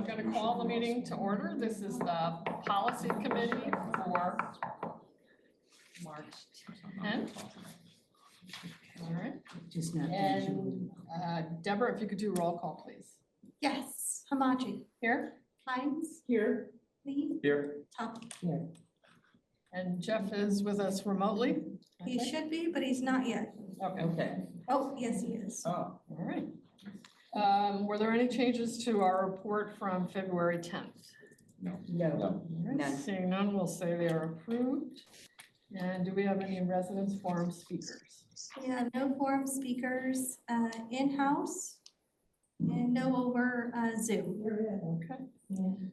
going to call the meeting to order. This is the policy committee for March 10th. All right. Just not. And Deborah, if you could do roll call, please. Yes, Hamaji. Here. Hines. Here. Lee. Here. Top. Here. And Jeff is with us remotely. He should be, but he's not yet. Okay. Oh, yes, he is. Oh. All right. Were there any changes to our report from February 10th? No. All right, None. seeing none, we'll say they are approved. And do we have any residence forum speakers? We have no forum speakers in-house and no over Zoom. Okay.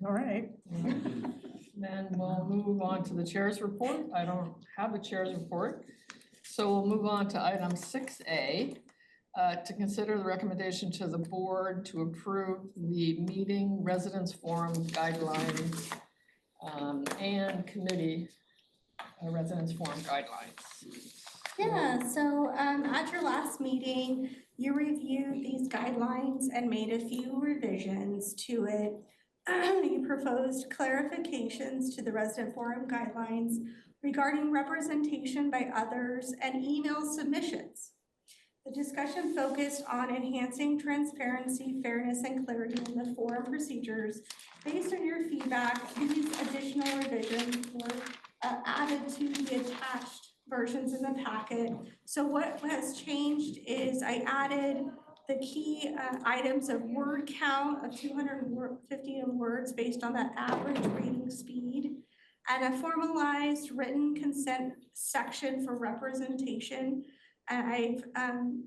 All right. Then we'll move on to the chair's report. I don't have a chair's report. So we'll move on to item 6A, to consider the recommendation to the board to approve the meeting residence forum guidelines and committee residence forum guidelines. Yeah, so at your last meeting, you reviewed these guidelines and made a few revisions to it. You proposed clarifications to the resident forum guidelines regarding representation by others and email submissions. The discussion focused on enhancing transparency, fairness, and clarity in the forum procedures. Based on your feedback, these additional revisions were added to the attached versions in the packet. So what has changed is I added the key items of word count of 250 words based on that average reading speed, and a formalized written consent section for representation. And I've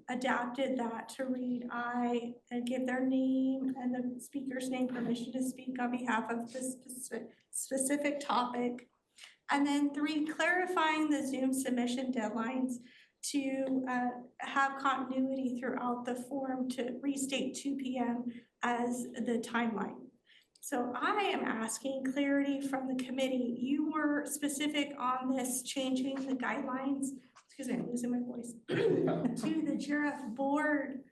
adapted that to read and give their name and the speaker's name permission to speak on behalf of this specific topic. And then 3, clarifying the Zoom submission deadlines to have continuity throughout the forum to restate 2 p.m. as the timeline. So I am asking clarity from the committee. You were specific on this changing the guidelines, excuse me, I'm losing my voice, to the GRF board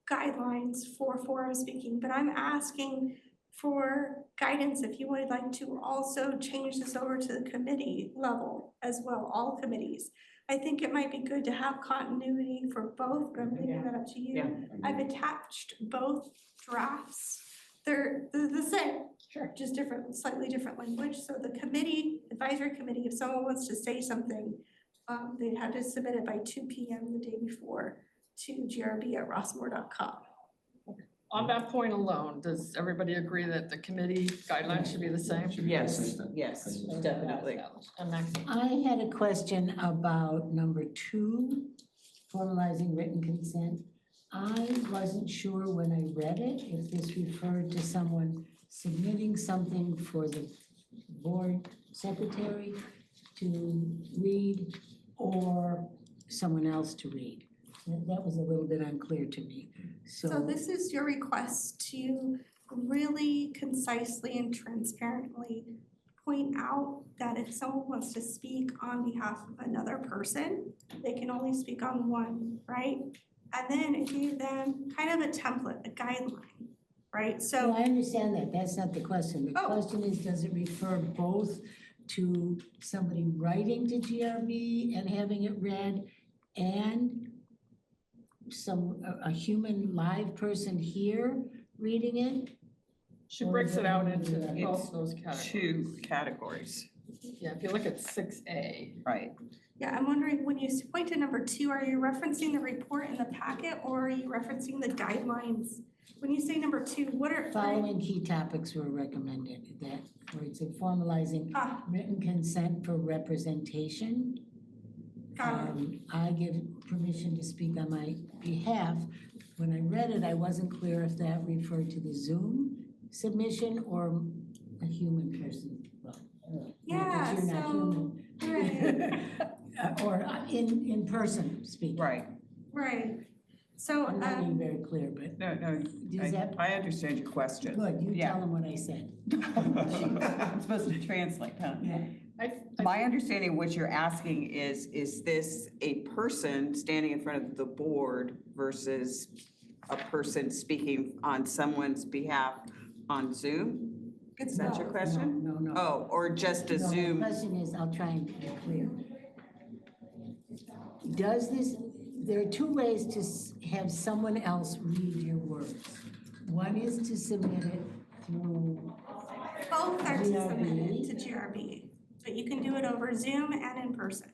guidelines for forum speaking, but I'm asking for guidance if you would like to also change this over to the committee level as well, all committees. I think it might be good to have continuity for both, but I'm leaving that up to you. Yeah. I've attached both drafts. They're the same, Sure. just different, slightly different language. So the committee, advisory committee, if someone wants to say something, they'd have to submit it by 2 p.m. the day before to grb@rossmore.com. On that point alone, does everybody agree that the committee guidelines should be the same? Yes, yes, definitely. And Max? I had a question about number 2, formalizing written consent. I wasn't sure when I read it if this referred to someone submitting something for the board secretary to read or someone else to read. That was a little bit unclear to me. So this is your request to really concisely and transparently point out that if someone wants to speak on behalf of another person, they can only speak on one, right? And then it gave them kind of a template, a guideline, right? So Well, I understand that. That's not the question. The Oh. question is, does it refer both to somebody writing to GRB and having it read and a human live person here reading it? She breaks it out into It's both those categories. 2 categories, Yeah, if you look at 6A, right? yeah, I'm wondering, when you point to number 2, are you referencing the report in the packet or are you referencing the guidelines? When you say number 2, what are? Following key topics were recommended, that where it's formalizing Ah, written consent for representation. got it. I give permission to speak on my behalf. When I read it, I wasn't clear if that referred to the Zoom submission or a human person. Well, Yeah, because you're not so, human. Or in person speaking. Right. right. So, I'm not being very clear, but No, Does that- I understand your question. good, you Yeah. tell them what I said. I'm supposed to translate, huh? Yeah. My understanding of what you're asking is this a person standing in front of the board versus a person speaking on someone's behalf on Zoom? Is that your No. question? No. Oh, or just a No, the Zoom? question is, I'll try and be clear. Does this, there are two ways to have someone else read your words. One is to submit it through, Both are to GRB. submit it to GRB, but you can do it over Zoom and in person.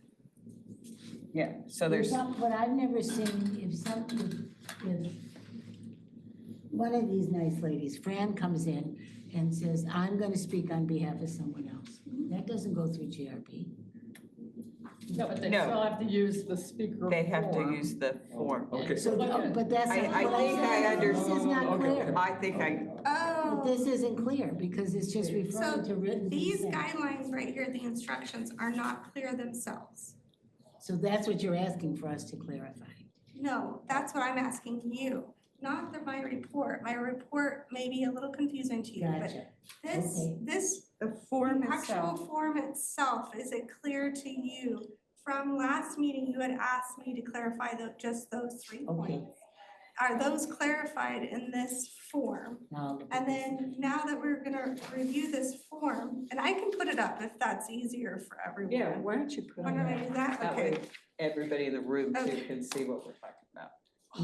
Yeah, so there's, but I've never seen, if one of these nice ladies, Fran, comes in and says, I'm gonna speak on behalf of someone else. That doesn't go through GRB. No, but they No. still have to use the speaker they have to form. use the form. Okay. So, but that's. I what I'm think I saying. understand. This is not Okay, clear. okay. I think I, But Oh, this isn't clear because it's just referring to written these consent. guidelines right here, the instructions are not clear themselves. So that's what you're asking for us to clarify. No, that's what I'm asking you, not my report. My report may be a little confusing to you, but Gotcha. this, Okay. this the form actual itself. form itself, is it clear to you? From last meeting, you had asked me to clarify just those 3 Okay. points. Are those clarified in this form? Now I'll look at And this. then now that we're gonna review this form, and I can put it up if that's easier for everyone. Yeah, why don't you put Why it don't I up? do that? That Okay. way everybody in the room too Okay. can see what we're talking about.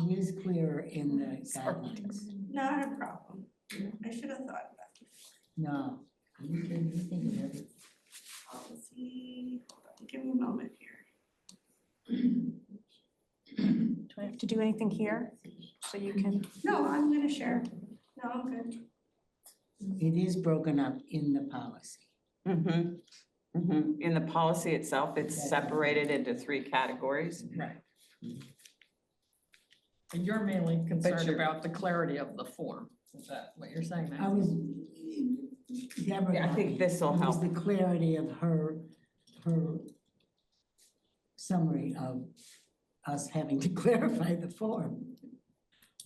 It is clear in the guidelines. Not a problem. I should have thought of that. No, you think of everything. Policy, hold on, give me a moment here. Do I have to do anything here? So you can. No, I'm gonna share. No, I'm good. It is broken up in the policy. Mm-hmm. Mm-hmm. In the policy itself, it's That's- separated into 3 categories. Right. And you're mainly concerned you're- about the clarity of the form. Is that what you're saying, I Nancy? was, Deborah. Yeah, I got think me. this'll It was help. the clarity of her summary of us having to clarify the form.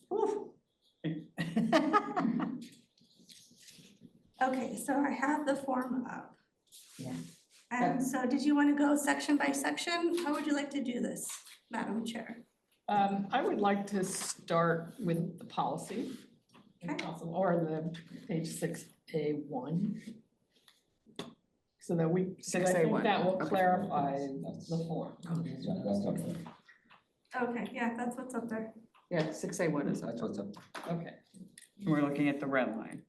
Whew. Okay, so I have the form up. Yeah. And so did you want to go section by section? How would you like to do this, Madam Chair? I would like to start with the policy, if Okay. possible, or the page 6A1. So that we, because I think 6A1, that will okay. clarify the form. That's okay. Okay, yeah, that's what's up there. Yeah, 6A1 is up. That's what's up. Okay, We're looking at the red line.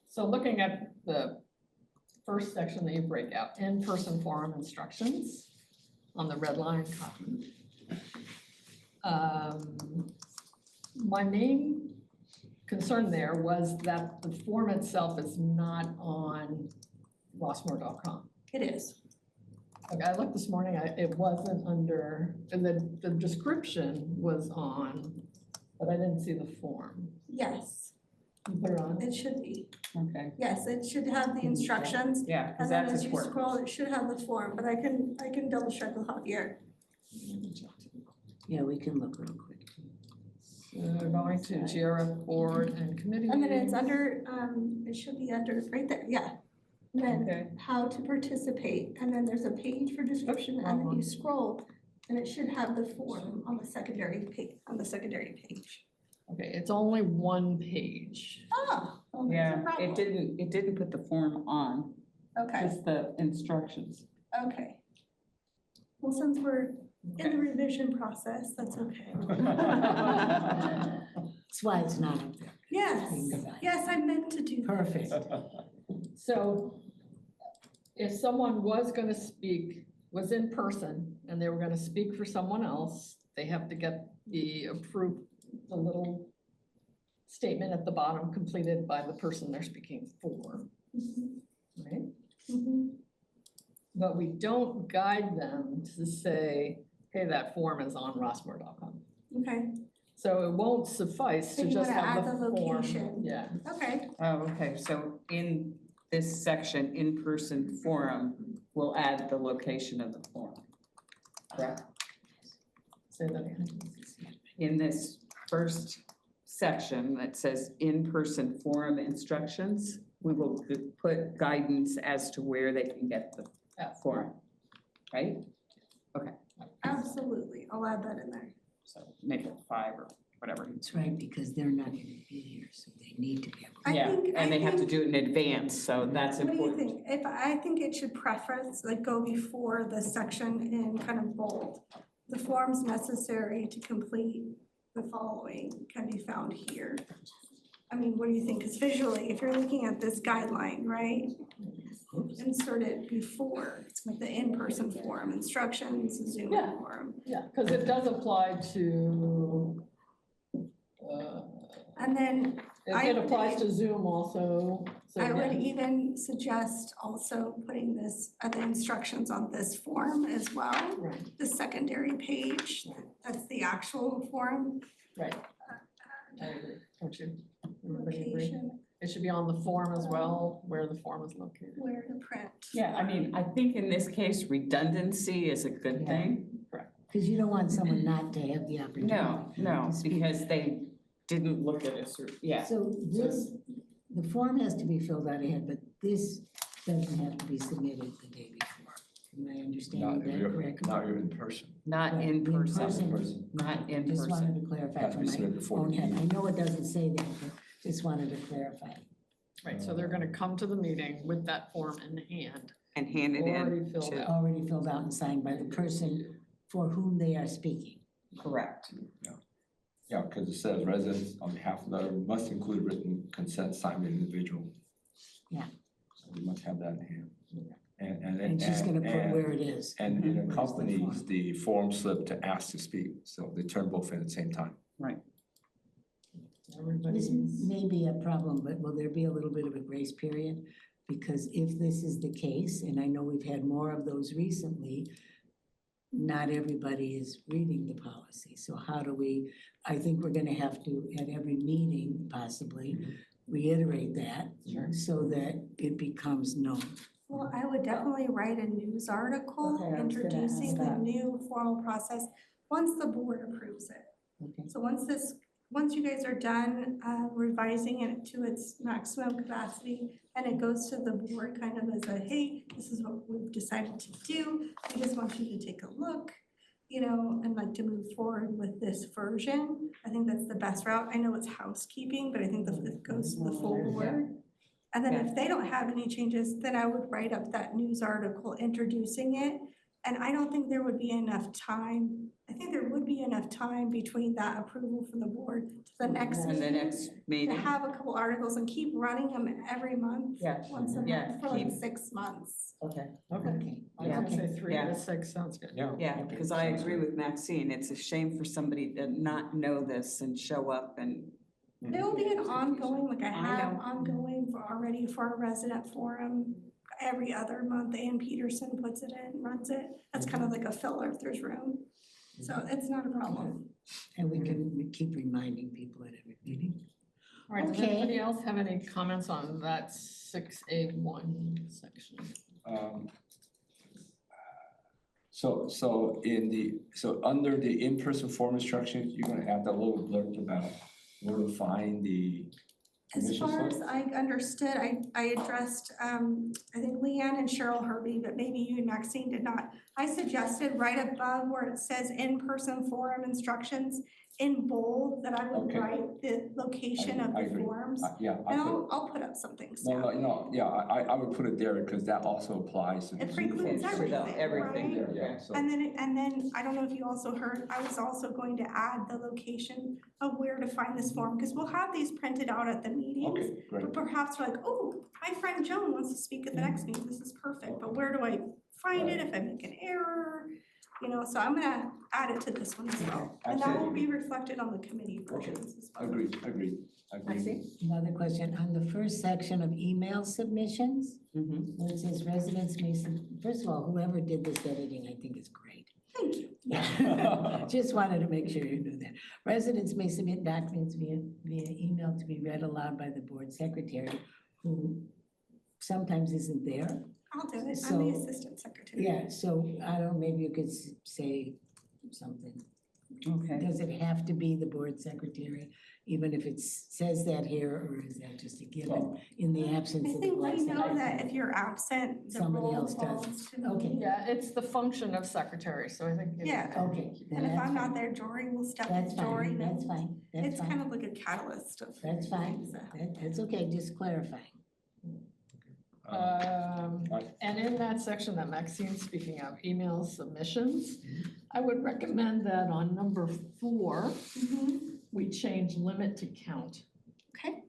so looking at the first section that you break out, in-person forum instructions on the red line copy. My main concern there was that the form itself is not on rossmore.com. It is. Okay, I looked this morning, it wasn't under, and the description was on, but I didn't see the form. Yes, You put it on? it should be. Okay. Yes, it should have the instructions. Yeah, because And then that's as you important. scroll, it should have the form, but I can double check with Javier. Yeah, we can look real quick. So going to GRF board and committee. And then it's meetings. under, it should be under, right there, yeah. And then Okay. how to participate, and then there's a page for description, and then you scroll, and it should have the form on the secondary page, Okay, it's only one page. Oh, well, there's a Yeah, problem. it didn't put the form on, Okay, just the instructions. okay. Well, since we're in the revision process, that's okay. That's why it's not up there. Yes, yes, I meant to do that. Perfect. So if someone was gonna speak, was in person, and they were gonna speak for someone else, they have to get the approved, the little statement at the bottom completed by the person they're speaking for, Mhm, right? mhm. But we don't guide them to say, hey, that form is on rossmore.com. Okay, So it won't suffice So to you just wanna have add the the form. location. Yeah, okay, Oh, okay, so in this section, in-person forum, we'll add the location of the forum. Correct? say that again. In this first section that says in-person forum instructions, we will put guidance as to where they can get the forum, right? absolutely, I'll add that in there. So make it 5 or whatever. That's right, because th're not gonna be here, so they need to be able Yeah, and they have to think- do it in advance, so that's What do you important. think? I think it should preference, like go before the section in kind of bold. The forms necessary to complete the following can be found here. I mean, what do you think? Because visually, if you're looking at this guideline, right? Insert it before the in-person form, instructions, Zoom Yeah. form. Yeah, because it does apply to, And then it applies to Zoom also, so I would yeah. even suggest also putting this, the instructions on this form as well. Right, The secondary page, that's the actual form. right. I agree, don't you? Everybody agree? Location, It should be on the form as well, where the form is located. where to print. Yeah, I mean, I think in this case, redundancy is a good Yeah. thing. Because you don't want someone not to have the opportunity. No, to speak. because they didn't look at it, yeah. So this, the form has to be filled out ahead, but this doesn't have to be submitted the day before. Am I understanding that correctly? Not in person. Not Right, in in person, person. not in Just person. wanted to clarify Has to for be my submitted before own the head. I meeting. know it doesn't say that, but just wanted to clarify. Right, so they're gonna come to the meeting with that form in hand, And hand it in. already filled to- out. Already filled out and signed by the person for whom they are speaking. Correct. Yeah, because it says residents on behalf of the must include written consent signed by the individual. Yeah. So we must have that in hand. And And she's gonna put where it is. And it Where's the accompanies form? the form slip to ask to speak, so they turn both in at the same time. This Everybody's, may be a problem, but will there be a little bit of a grace period? Because if this is the case, and I know we've had more of those recently, not everybody is reading the policy. So how do we, I think we're gonna have to, at every meeting possibly, reiterate that Sure. so that it becomes known. Well, I would definitely write a news article Okay, I was gonna introducing ask the that. new formal process, once the board approves it. Okay. So once you guys are done revising it to its maximum capacity, and it goes to the board kind of as a, hey, this is what we've decided to do, we just want you to take a look, and like to move forward with this version. I think that's the best route. I know it's housekeeping, but I think that it goes to the full board. And then if they don't have any changes, then I would write up that news article introducing it. And I don't think there would be enough time. I think there would be enough time between that approval from the board to the next And the meeting next to meeting, have a couple articles and keep running them every month, yeah, once a Yeah, month for like keep- 6 months. okay, Okay. I was gonna say 3 Yeah. to 6, sounds good. Yeah. yeah, because I agree with Maxine, it's a shame for somebody to not know this and show up and. There will be an ongoing, like I I have know. ongoing for already for our resident forum. Every other month, Ann Peterson puts it in, runs it. That's kind of like a filler if there's room. So it's not a problem. And we keep reminding people at every meeting. All right, does Okay. anybody else have any comments on that 6A1 section? So under the in-person form instructions, you're gonna add that little blurb about where to find the As permission far as slip? I understood, I addressed, I think Leanne and Cheryl Herbie, but maybe you and Maxine did not. I suggested right above where it says in-person forum instructions in bold, that I would Okay. write the location of I the agree. forms. Yeah, And I put, I'll put up something. yeah, I would put it there because that also applies to the It Zoom precludes form. everything, Everything. right? Yeah, so, And then, I don't know if you also heard, I was also going to add the location of where to find this form, because we'll have these printed out at the meetings. okay, great. But perhaps we're like, oh, my friend Joan wants to speak at the next meeting, this is perfect, but where do I find it if I make an error? So I'm gonna add it to this one as well, and that will be reflected on the committee versions as well. Agreed. Another question, on the first section of email submissions, Mhm. where it says residents may, first of all, whoever did this editing, I think is great. Thank you. Just wanted to make sure you knew that. Residents may submit documents via email to be read aloud by the board secretary, who sometimes isn't there. I'll do it, I'm the So- assistant secretary. Yeah, so I don't know, maybe you could say something. Okay. Does it have to be the board secretary, even if it says that here, or is that just a given in the I absence of the think board we know secretary? that if you're absent, the Somebody role else does. falls to me. Okay. Yeah, it's the function of secretary, so I think. Yeah. Okay, then And if that's I'm not fine. there, Jory will step That's in. Jory fine, that's knows. fine, that's It's kind fine, of like a catalyst of. that's fine, things that happen. that's okay, just clarifying. And in that section that Maxine's speaking of, email submissions, I would recommend that on number 4, Mhm. we change limit to count. Okay.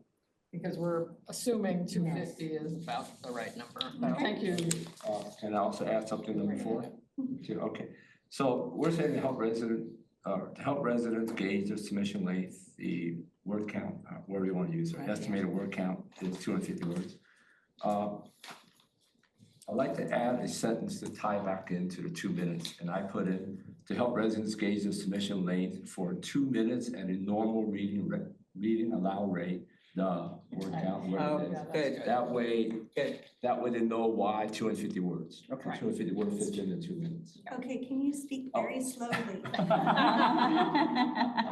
Because we're assuming 250 is about the right number. Okay. Thank you. Can I also add something number 4? Okay, so we're saying to help residents gauge their submission length, the word count, whatever you want to use, Right. estimated word count is 250 words. I'd like to add a sentence to tie back into the 2 minutes, and I put in, to help residents gauge their submission length for 2 minutes at a normal reading allow rate, the word count, whatever Oh, it is. Yeah, that's good. That way, Good. they know why 250 words. Okay. 250 words fits into 2 minutes. Okay, can you speak Oh. very slowly? I'm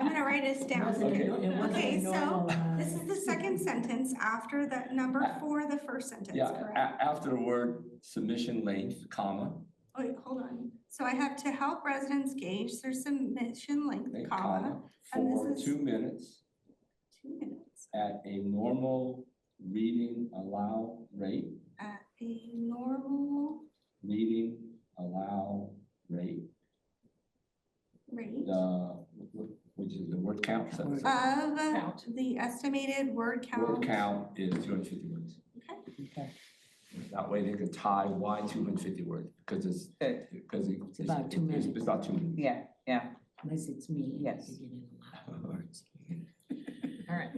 gonna write this down. Okay. Okay, so this is the second sentence after the number 4, the first sentence, Yeah, correct? after the word submission length, comma, Wait, hold on. So I have to help residents gauge their submission length, comma, comma, and this for is- 2 minutes 2 minutes, at a normal reading allow rate, at a normal reading allow rate, rate which is the word count. so- Word so of Count. the estimated word count. Word count is 250 words. Okay. That way they can tie why 250 words, because it's, Good. because It's about 2 minutes. It's about 2 minutes. Yeah, yeah. Unless it's me. Yes. I get in a lot of words. All right.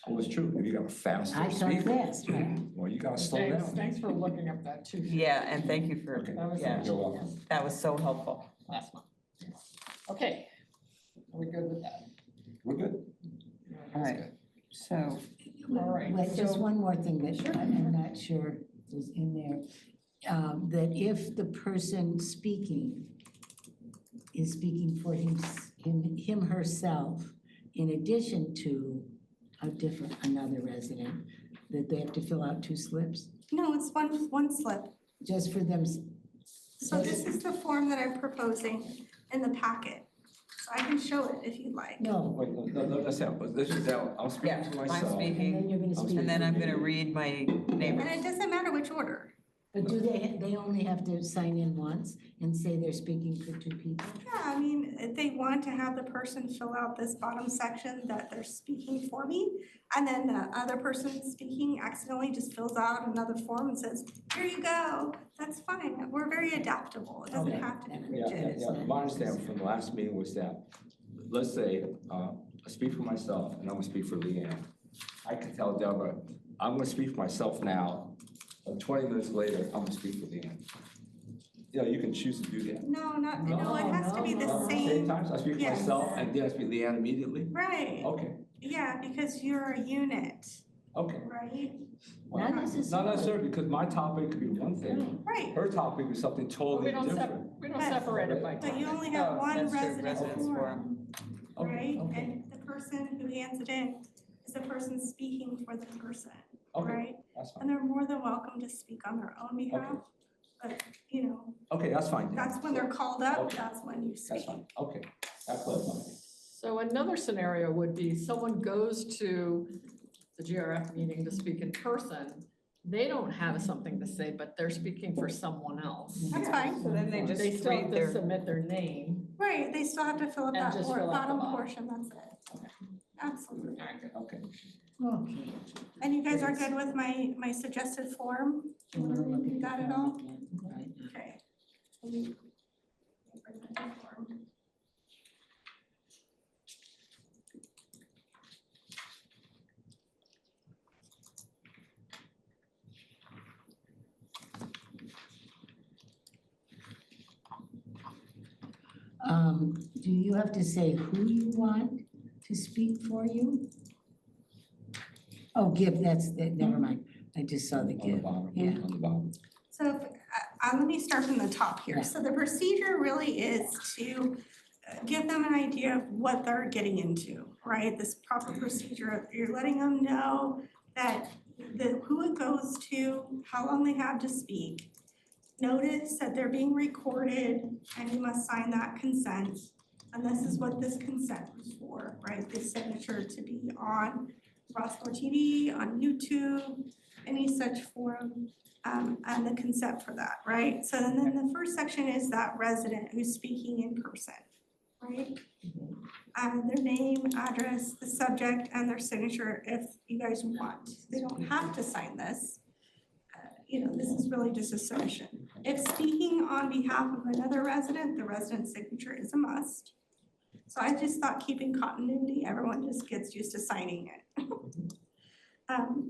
Oh, it's true, if you got a fast I talk speaker. fast, right? Well, you gotta slow Thanks, down. thanks for looking up that too. Yeah, and thank you for, Okay. That was yeah, You're welcome. that was so helpful. last one. Okay. Are we good with that? We're good. All right. So, All right, Wait, just so- one more thing that I'm not sure is in there. That if the person speaking is speaking for him herself, in addition to another resident, that they have to fill out 2 slips, No, it's one slip. just for them. So this is the form that I'm proposing in the packet. So I can show it if you'd like. No, Wait, no, that's out, but this is out, I'm speaking yeah, to I'm myself. and then speaking, you're gonna speak. and then I'm gonna read my And neighbors. it doesn't matter which order. But do they only have to sign in once and say they're speaking for 2 people? Yeah, I mean, if they want to have the person fill out this bottom section that they're speaking for me, and then the other person speaking accidentally just fills out another form and says, here you go, that's fine. We're very adaptable. It doesn't Okay. have to be Yeah, rigid. my understanding from the last meeting was that, let's say, I speak for myself and I'm gonna speak for Leanne. I can tell Deborah, I'm gonna speak for myself now, but 20 minutes later, I'm gonna speak for Leanne. You know, you can choose to do that. No, it has to be the No. same. Times, I speak for Yes. myself and then I speak Leanne immediately? Right, Okay, yeah, because you're a unit, okay. right? Not necessarily. Not necessarily, because my topic could be one thing, Right, her topic is something Well, totally we don't different. we don't separate it by but you time. only have Oh, one that's true, resident residence forum, Okay, right? okay. And the person who hands it in is the person speaking for the person, Okay, right? that's fine. And they're more than welcome to speak on their own behalf, but, you know, Okay, that's fine. that's when they're called up, Okay. that's when you That's speak. fine, okay. That clarifies. So another scenario would be someone goes to the GRF meeting to speak in person. They don't have something to say, but they're speaking for someone else. That's fine. So then they They just still have read to their, submit their name. Right, they still have to fill up And that just fill out the bottom bottom. portion, that's it. Absolutely. All right, good. Okay. Okay. And you guys are good with my suggested form? You wanna look at the Got it form all? again? Right. Okay. Let me bring up the form. Do you have to say who you want to speak for you? Oh, give, never mind, I just saw the On the give, bottom, yeah. on the bottom. So let me start from the top Yeah. here. So the procedure really is to give them an idea of what they're getting into, right? This proper procedure, you're letting them know that who it goes to, how long they have to speak. Notice that they're being recorded and you must sign that consent. And this is what this consent was for, right? This signature to be on Rossmore TV, on YouTube, any such forum, and the consent for that, right? So then the first section is that resident who's speaking in person, right? Their name, address, the subject, and their signature if you guys want. They don't have to sign this. This is really just a submission. If speaking on behalf of another resident, the resident's signature is a must. So I just thought keeping continuity, everyone just gets used to signing it.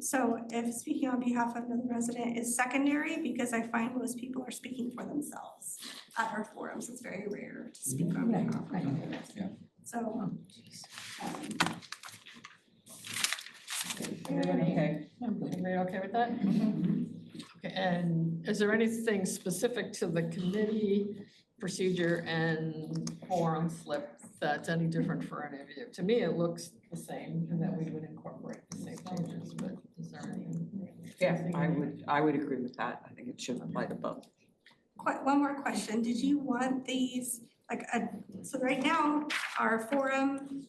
So if speaking on behalf of another resident is secondary, because I find most people are speaking for themselves at our forums, it's very rare to speak on behalf of others. Yeah. So. Okay. Everybody okay with that? Okay, and is there anything specific to the committee procedure and forum slip that's any different for any of you? To me, it looks the same and that we would incorporate the same changes, but is there any? Yeah, I would agree with that. I think it should apply to both. One more question. Did you want these, so right now, our forum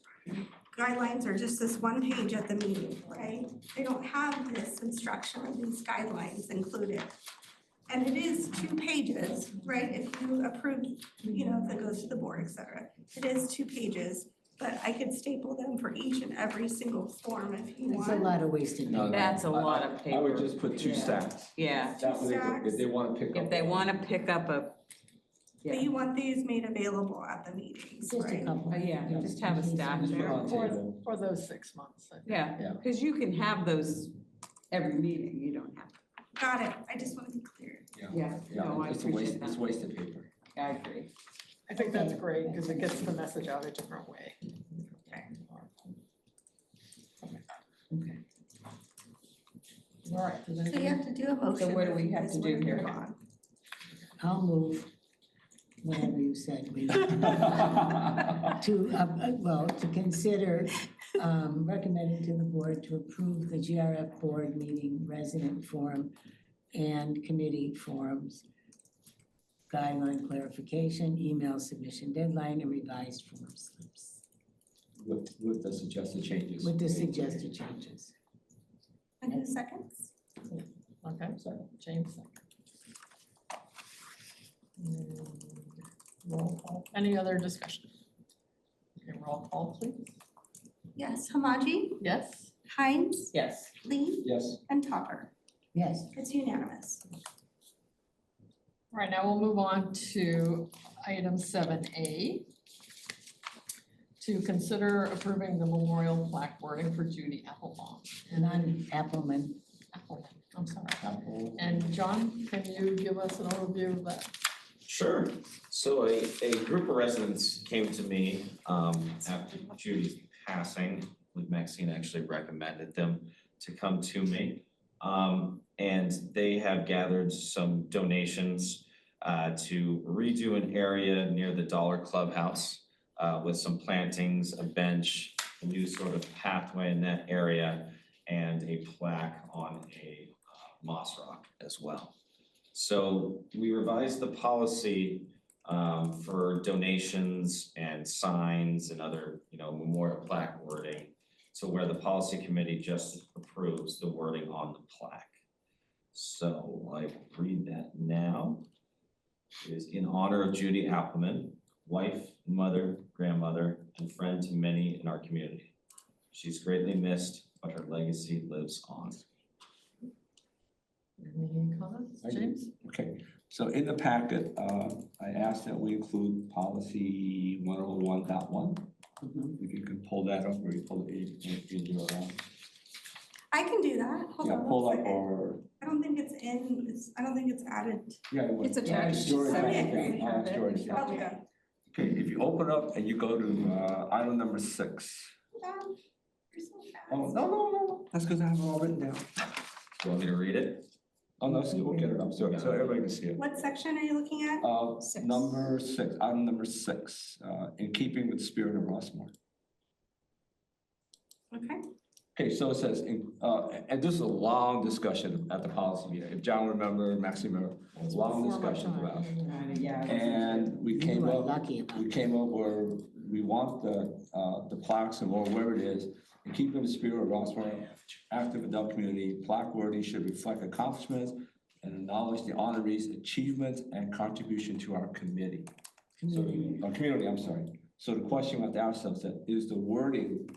guidelines are just this one page at the meeting, right? They don't have this instruction or these guidelines included. And it is 2 pages, right? If you approve, if it goes to the board, et cetera. It is 2 pages, but I could staple them for each and every single form if you It's want. a lot of wasted. No, no, That's a lot of I would paper. just put 2 Yeah. stacks. Yeah, That way, if they want to pick up. if they want to pick up a, But you want these made available at the meetings, Just a right? couple. yeah, just have a stack Just put it there. on the table. For those 6 months. I think. Yeah, Yeah. because you can have those every meeting. You don't have to. Got it. I just want to be clear. Yeah, no, I It's a appreciate it's that. wasted paper. I agree. I think that's great because it gets the message out a different way. Okay. All right. does So you anybody- have to do a motion. what do we if you have guys to wanna do here? move on. I'll move whatever you said. To consider recommending to the board to approve the GRF board meeting resident forum and committee forums, guideline clarification, email submission deadline, and revised form slips With the suggested changes. with the suggested changes. And who seconds? Okay, so James. Roll call. Any other discussion? Okay, roll call, please. Yes, Hamaji, Yes? Hines, Yes. Lee, Yes. and Topper. Yes, It's unanimous. All right, now we'll move on to item 7A. To consider approving the memorial plaque wording for Judy Applebaum. and I'm Appleman. Appleman, I'm sorry. Apple. And John, can you give us an overview of that? Sure. So a group of residents came to me after Judy's passing. With Maxine actually recommended them to come to me. And they have gathered some donations to redo an area near the Dollar Clubhouse with some plantings, a bench, a new sort of pathway in that area, and a plaque on a moss rock as well. So we revised the policy for donations and signs and other, memorial plaque wording to where the policy committee just approves the wording on the plaque. So I will read that now. It is in honor of Judy Appleman, wife, mother, grandmother, and friend to many in our community. She's greatly missed, but her legacy lives on. Any comments, James? Okay, so in the packet, I asked that we include policy 101.1. If you can pull that up or you pull it, you around. I can do that. Hold Yeah, on pull one up second. or, I don't think I don't think it's added. yeah. it was. It's attached. It's already Okay. attached, yeah, it's already attached. Okay. Okay, if you open up and you go to item number 6. Hold on. You're so fast. Oh, no, that's because I have it all written down. You want me to read it? Oh, no, so we'll get it up, so everybody can see it. What section are you looking at? Number 6, item number 6, in keeping with the spirit of Rossmore. Okay. Okay, so it says, and this is a long discussion at the policy meeting. If John remember, Maxine remember, long discussion about it. Yeah. And we You came are up, lucky about we that. came up where we want the plaques and wherever it is, in keeping the spirit of Rossmore, active adult community, plaque wording should reflect accomplishments and acknowledge the honorees' achievements and contribution to our committee. So, our community, I'm sorry. So the question we have to ask ourselves is the wording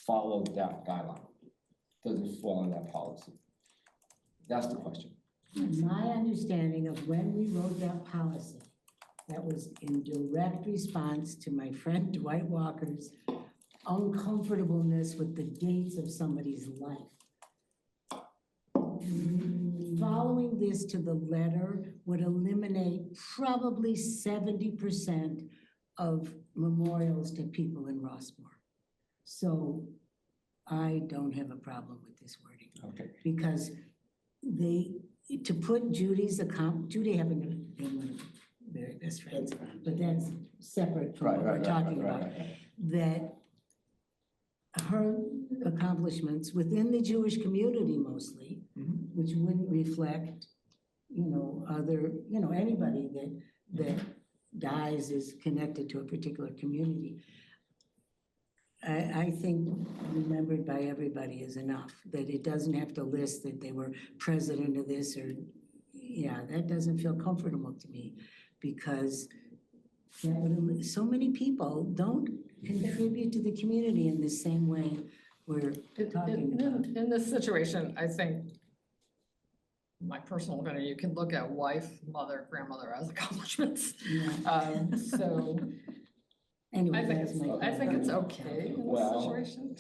follow that guideline? Does it follow that policy? That's the question. My understanding of when we wrote that policy, that was in direct response to my friend Dwight Walker's uncomfortableness with the dates of somebody's life. Following this to the letter would eliminate probably 70% of memorials to people in Rossmore. So I don't have a problem with this wording. Okay. Because to put Judy happened to be one of my very best friends, but that's separate from what we're talking about. That her accomplishments within the Jewish community mostly, which wouldn't reflect, anybody that dies is connected to a particular community. I think remembered by everybody is enough, that it doesn't have to list that they were president of this or, that doesn't feel comfortable to me because so many people don't contribute to the community in the same way we're talking about. In this situation, I think my personal opinion, you can look at wife, mother, grandmother as accomplishments. Yeah. So Anyway, I think that's my. I think it's okay in Well, this situation.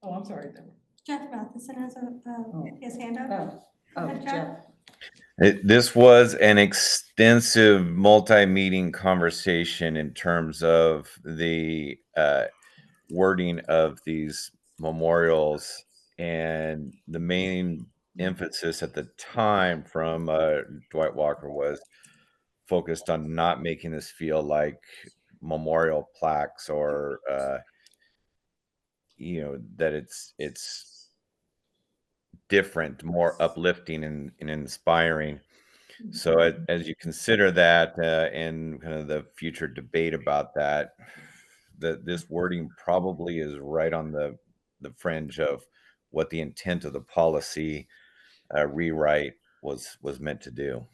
Oh, I'm sorry, Deborah. Jeff Matheson has his hand up. Oh, Go ahead, Jeff. This was an extensive multi-meeting conversation in terms of the wording of these memorials, and the main emphasis at the time from Dwight Walker was focused on not making this feel like memorial plaques or that it's different, more uplifting and inspiring. So as you consider that and kind of the future debate about that, this wording probably is right on the fringe of what the intent of the policy rewrite was meant to do.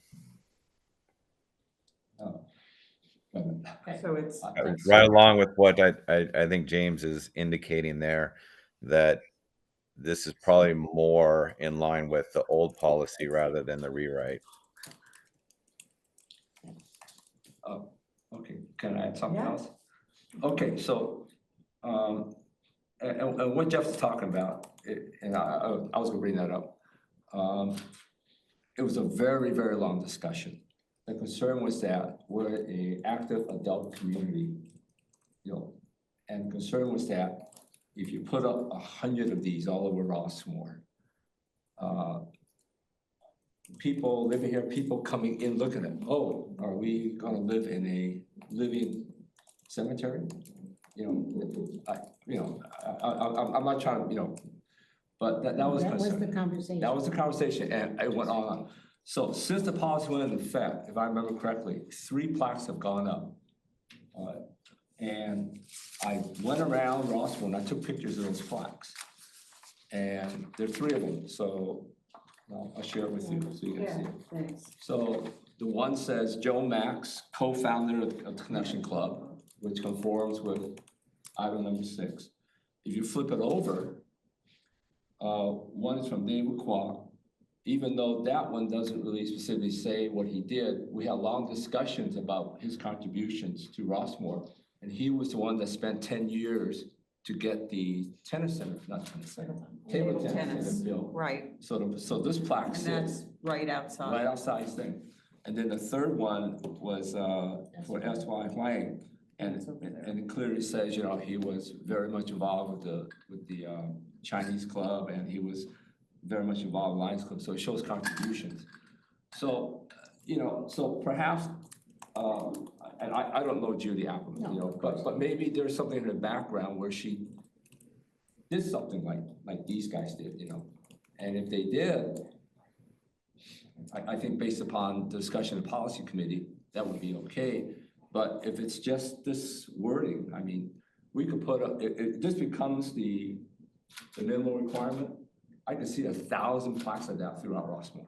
So it's, Right along with what I think James is indicating there, that this is probably more in line with the old policy rather than the rewrite. Okay, can I add something Yeah. else? Okay, so, and what Jeff's talking about, and I was gonna bring that up. It was a very, very long discussion. The concern was that we're an active adult community, and the concern was that if you put up 100 of these all over Rossmore, people living here, people coming in looking at, oh, are we gonna live in a living cemetery? I'm not trying to, but that was That was concern. the conversation. That was the conversation, and it went on. So since the policy went into effect, if I remember correctly, 3 plaques have gone up. And I went around Rossmore and I took pictures of those plaques. And there are 3 of them, so I'll share it with you so you can see it. thanks. So the one says Joe Max, co-founder of the Connection Club, which conforms with item number 6. If you flip it over, one is from David Kwok. Even though that one doesn't really specifically say what he did, we had long discussions about his contributions to Rossmore. And he was the one that spent 10 years to get the tennis center, not tennis center, table tennis center built. Right, So this plaque and sits that's right outside. right outside his thing. And then the third one was for S.Y. Huang. And it clearly says, he was very much involved with the Chinese club, and he was very much involved in Lions Club, so it shows contributions. So, so perhaps, and I don't know Judy Appleman, No, but maybe there's something in the background where she did something like these guys did, and if they did, I think based upon the discussion of the policy committee, that would be okay. But if it's just this wording, I mean, we could put up, if this becomes the minimal requirement, I can see 1,000 plaques of that throughout Rossmore.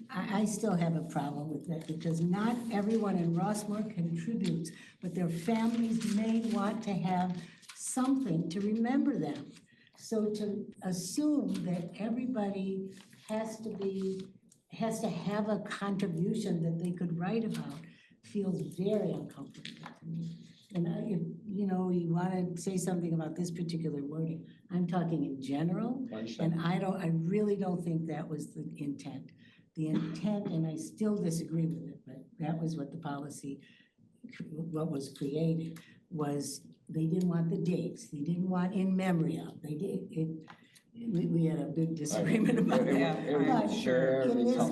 I still have a problem with that because not everyone in Rossmore contributes, but their families may want to have something to remember them. So to assume that everybody has to have a contribution that they could write about feels very uncomfortable to me. And if, you want to say something about this particular wording, I'm talking in general, and I really don't think that was the intent. The intent, and I still disagree with it, but that was what the policy, what was created, was they didn't want the dates, they didn't want in memory of, we had a big disagreement about that. It was very tough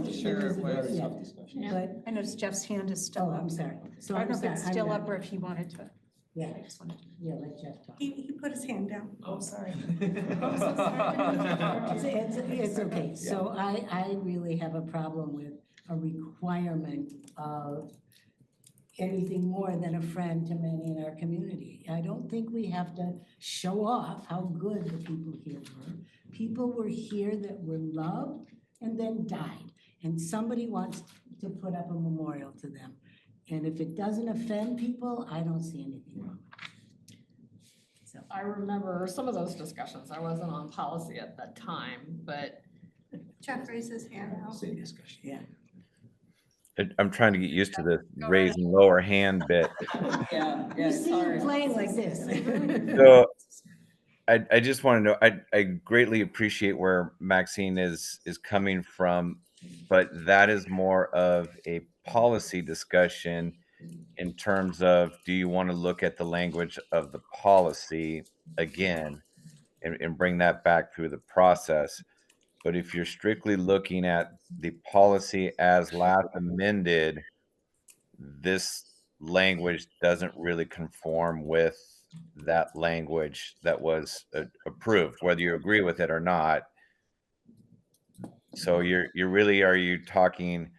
Yeah. discussion. But, I noticed Jeff's hand is still oh, up. I'm sorry. So I don't know if I'm it's sorry, still I'm up or if he wanted to. Yeah, I just wanted to. yeah, let Jeff talk. He put his hand down. Oh, sorry. It's okay. So I really have a problem with a requirement of anything more than a friend to many in our community. I don't think we have to show off how good the people here were. People were here that were loved and then died. And somebody wants to put up a memorial to them. And if it doesn't offend people, I don't see anything wrong. So, I remember some of those discussions. I wasn't on policy at that time, but Jeff raised his hand now. Same discussion. yeah. I'm trying to get used to the raising lower hand bit. You see him playing like this. So I just want to know, I greatly appreciate where Maxine is coming from, but that is more of a policy discussion in terms of, do you want to look at the language of the policy again and bring that back through the process? But if you're strictly looking at the policy as last amended, this language doesn't really conform with that language that was approved, whether you agree with it or not. So you're really, are you talking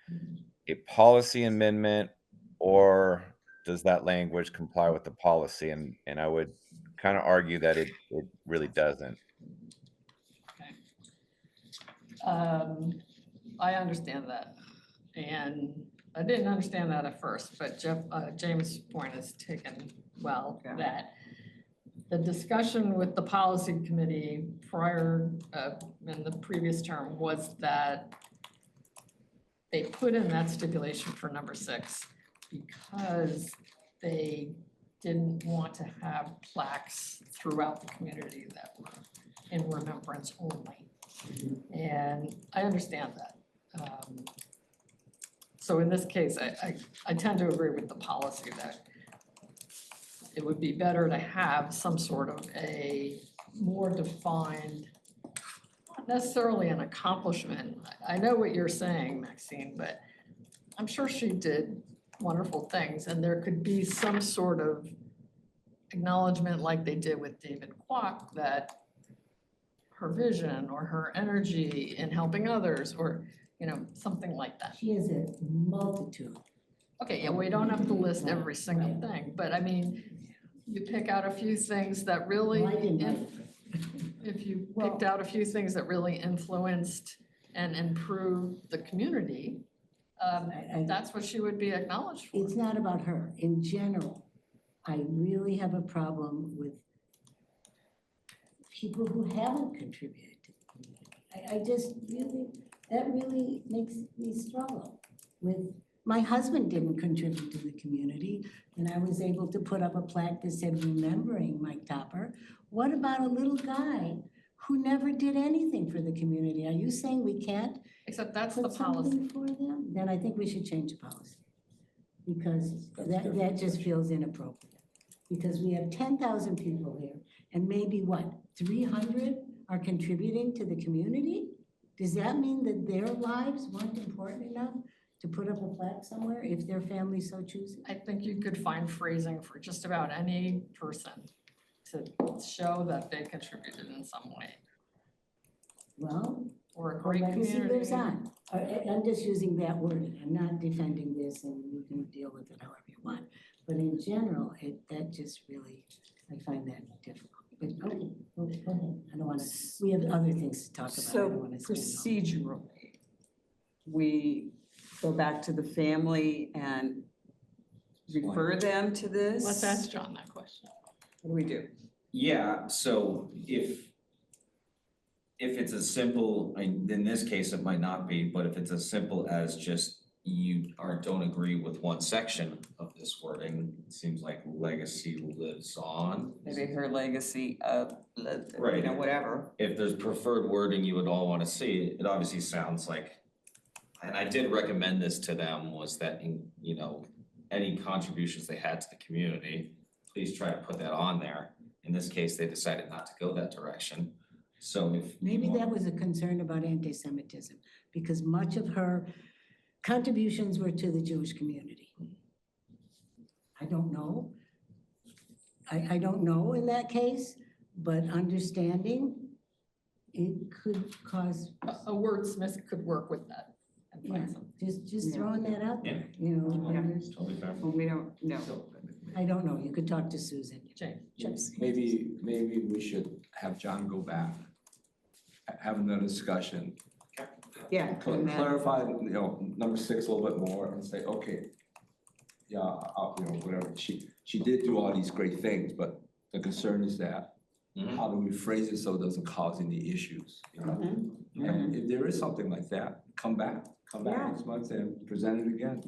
a policy amendment, or does that language comply with the policy? And I would kind of argue that it really doesn't. I understand that. And I didn't understand that at first, but James' point is taken well, that the discussion with the policy committee prior, in the previous term, was that they put in that stipulation for number 6 because they didn't want to have plaques throughout the community that were in remembrance only. And I understand that. So in this case, I tend to agree with the policy that it would be better to have some sort of a more defined, not necessarily an accomplishment. I know what you're saying, Maxine, but I'm sure she did wonderful things, and there could be some sort of acknowledgement like they did with David Kwok, that her vision or her energy in helping others, or, something like that. She has a multitude. Okay, yeah, we don't have to list every single thing, but I mean, you pick out a few things that really, Well, I didn't like if you picked out a few things that really influenced and improved the community, that's what she would be acknowledged for. It's not about her. In general, I really have a problem with people who haven't contributed to the community. I just really, that really makes me struggle with, my husband didn't contribute to the community, and I was able to put up a plaque that said, remembering Mike Topper. What about a little guy who never did anything for the community? Are you saying we can't Except that's the put policy. something for them? Then I think we should change the policy, because that just feels inappropriate. Because we have 10,000 people here, and maybe what, 300 are contributing to the community? Does that mean that their lives weren't important enough to put up a plaque somewhere if their family so chooses? I think you could find phrasing for just about any person to show that they contributed in some way. Well, Or a the great legacy community. lives on. I'm just using that word. I'm not defending this and you can deal with it however you want. But in general, that just really, I find that difficult. But, okay, go ahead. I don't want to, we have other things to talk about. I So don't want to spend all. procedurally, we go back to the family and refer them to this? Let's ask John that question. What do we do? Yeah, so if it's as simple, in this case, it might not be, but if it's as simple as just you don't agree with one section of this wording, it seems like legacy lives on. Maybe her legacy of, Right. whatever. If there's preferred wording you would all want to see, it obviously sounds like, and I did recommend this to them, was that, any contributions they had to the community, please try to put that on there. In this case, they decided not to go that direction. So if. Maybe that was a concern about anti-Semitism, because much of her contributions were to the Jewish community. I don't know. I don't know in that case, but understanding it could cause, A wordsmith could work with that and yeah, find some. just throwing that out there, you know. Yeah. and there's- Totally fair. Well, we don't know. I don't know, you could talk to Susan. James. Maybe we should have John go back, have another discussion, Yeah. and then- clarify, number 6 a little bit more and say, okay, yeah, whatever. She did do all these great things, but the concern is that Mhm. how do we phrase it so it doesn't cause any issues, And if there is something like that, come back Yeah. next month and present it again.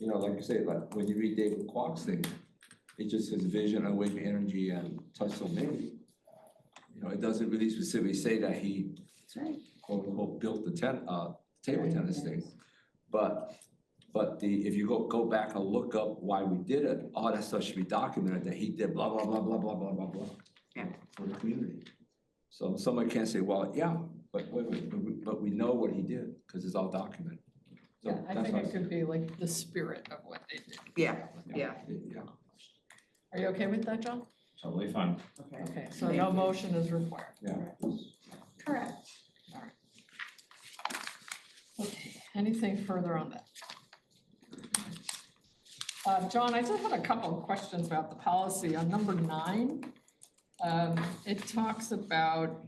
Like you say, like when you read David Kwok's thing, it just says vision, unwavering energy, and touch so many. It doesn't really specifically say that he That's right. quote unquote built the table tennis thing. But if you go back and look up why we did it, all that stuff should be documented, that he did blah, blah, blah, blah, blah, blah, blah, blah. Yeah. For the community. So somebody can't say, well, yeah, but we know what he did, because it's all documented. So Yeah, I that's think what it could be like the spirit of what they did. Yeah, yeah. Yeah. Are you okay with that, John? Totally fine. Okay. Okay, so no motion is required. Yeah. Correct. Okay, anything further on that? John, I just had a couple of questions about the policy on number 9. It talks about